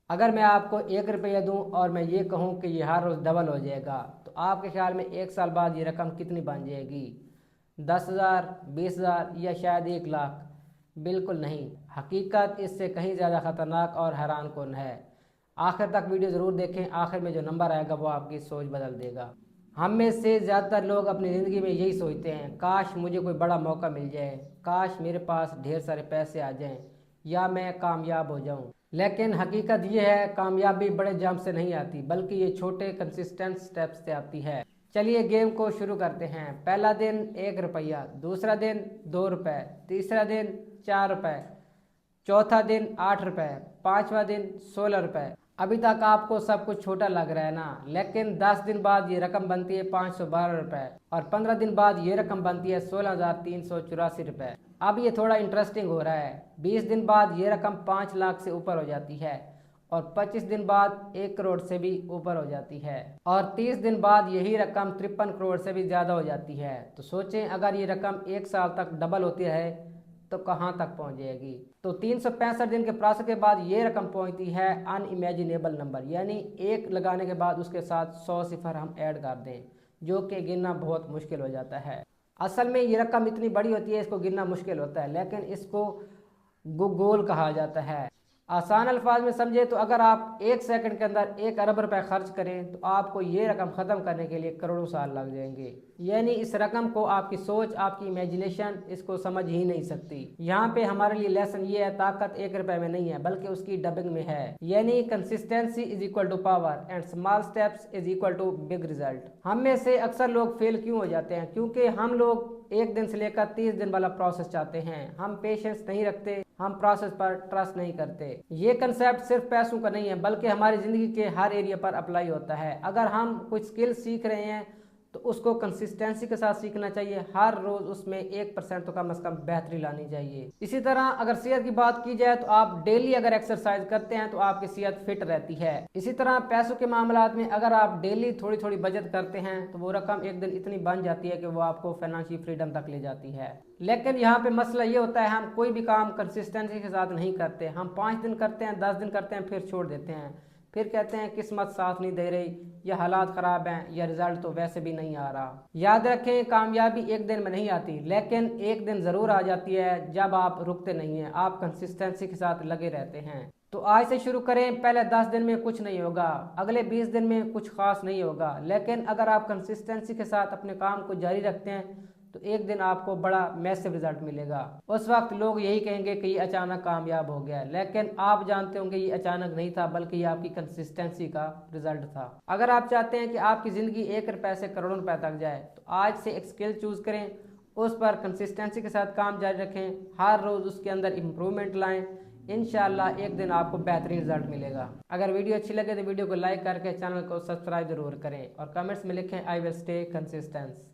अगर मैं आपको 1 रुपया दूं और मैं ये कहूं कि ये हर रोज़ डबल हो जाएगा, तो आपके ख्याल में 1 साल बाद ये रकम कितनी बन जाएगी? 10,000, 20,000 या शायद 1 लाख? बिल्कुल नहीं, हकीकत इससे कहीं ज़्यादा ख़तरनाक और हैरान कुन है। आखिर तक वीडियो ज़रूर देखें, आखिर में जो नंबर आएगा वो आपकी सोच बदल देगा। हम में से ज़्यादातर लोग अपनी ज़िंदगी में यही सोचते हैं, काश मुझे कोई बड़ा मौका मिल जाए, काश मेरे पास ढेर सारे पैसे आ जाएं, या मैं कामयाब हो जाऊं। लेकिन हकीकत ये है, कामयाबी बड़े जंप से नहीं आती, बल्कि ये छोटे कंसिस्टेंट स्टेप्स से आती है। चलिए गेम को शुरू करते हैं। पहला दिन 1 रुपया, दूसरा दिन 2 रुपये, तीसरा दिन 4 रुपये, चौथा दिन 8 रुपये, पाँचवा दिन 16 रुपये। अभी तक आपको सब कुछ छोटा लग रहा है ना, लेकिन 10 दिन बाद ये रकम बनती है 512 रुपये, और 15 दिन बाद ये रकम बनती है 16,384 रुपये। अब ये थोड़ा इंटरेस्टिंग हो रहा है। 20 दिन बाद ये रकम 5 लाख से ऊपर हो जाती है, और 25 दिन बाद 1 करोड़ से भी ऊपर हो जाती है, और 30 दिन बाद यही रकम 53 करोड़ से भी ज़्यादा हो जाती है। तो सोचें, अगर ये रकम 1 साल तक डबल होती रहे तो कहाँ तक पहुँच जाएगी? तो 365 दिन के प्रोसेस के बाद ये रकम पहुँचती है अनइमेजिनेबल नंबर, यानी 1 लगाने के बाद उसके साथ 100 सिफर हम ऐड कर दें, जो कि गिनना बहुत मुश्किल हो जाता है। असल में ये रकम इतनी बड़ी होती है, इसको गिनना मुश्किल होता है, लेकिन इसको गोल कहा जाता है। आसान अल्फाज में समझे तो अगर आप 1 सेकंड के अंदर 1 अरब रुपए खर्च करें तो आपको ये रकम ख़त्म करने के लिए करोड़ों साल लग जाएंगे। यानी इस रकम को आपकी सोच, आपकी इमेजिनेशन इसको समझ ही नहीं सकती। यहाँ पे हमारे लिए लेसन ये है, ताकत 1 रुपए में नहीं है बल्कि उसकी डबिंग में है। यानी consistency is equal to power and small steps is equal to big result. हम में से अक्सर लोग फेल क्यों हो जाते हैं? क्योंकि हम लोग 1 दिन से लेकर 30 दिन वाला प्रोसेस चाहते हैं। हम पेशेंस नहीं रखते, हम प्रोसेस पर ट्रस्ट नहीं करते। ये कंसेप्ट सिर्फ पैसों का नहीं है, बल्कि हमारी ज़िंदगी के हर एरिया पर अप्लाई होता है। अगर हम कुछ स्किल सीख रहे हैं तो उसको कंसिस्टेंसी के साथ सीखना चाहिए। हर रोज़ उसमें 1% तो कम से कम बेहतरी लानी चाहिए। इसी तरह अगर सेहत की बात की जाए तो आप डेली अगर एक्सरसाइज करते हैं तो आपकी सेहत फिट रहती है। इसी तरह पैसों के मामलात में अगर आप डेली थोड़ी थोड़ी बचत करते हैं तो वो रकम एक दिन इतनी बन जाती है कि वो आपको फाइनेंशियल फ्रीडम तक ले जाती है। लेकिन यहाँ पे मसला ये होता है, हम कोई भी काम कंसिस्टेंसी के साथ नहीं करते। हम 5 दिन करते हैं, 10 दिन करते हैं, फिर छोड़ देते हैं। फिर कहते हैं किस्मत साथ नहीं दे रही, या हालात ख़राब हैं, या रिजल्ट तो वैसे भी नहीं आ रहा। याद रखें, कामयाबी 1 दिन में नहीं आती, लेकिन एक दिन ज़रूर आ जाती है जब आप रुकते नहीं हैं, आप कंसिस्टेंसी के साथ लगे रहते हैं। तो आज से शुरू करें। पहले 10 दिन में कुछ नहीं होगा, अगले 20 दिन में कुछ खास नहीं होगा, लेकिन अगर आप कंसिस्टेंसी के साथ अपने काम को जारी रखते हैं तो एक दिन आपको बड़ा मैसिव रिजल्ट मिलेगा। उस वक्त लोग यही कहेंगे कि ये अचानक कामयाब हो गया, लेकिन आप जानते होंगे ये अचानक नहीं था, बल्कि ये आपकी कंसिस्टेंसी का रिजल्ट था। अगर आप चाहते हैं कि आपकी ज़िंदगी 1 रुपए से करोड़ों रुपए तक जाए तो आज से एक स्किल चूज़ करें, उस पर कंसिस्टेंसी के साथ काम जारी रखें, हर रोज़ उसके अंदर इम्प्रूवमेंट लाएं। इंशाल्लाह एक दिन आपको बेहतरीन रिजल्ट मिलेगा। अगर वीडियो अच्छी लगे तो वीडियो को लाइक करके चैनल को सब्सक्राइब जरूर करें, और कमेंट्स में लिखें आई विल स्टे कंसिस्टेंस।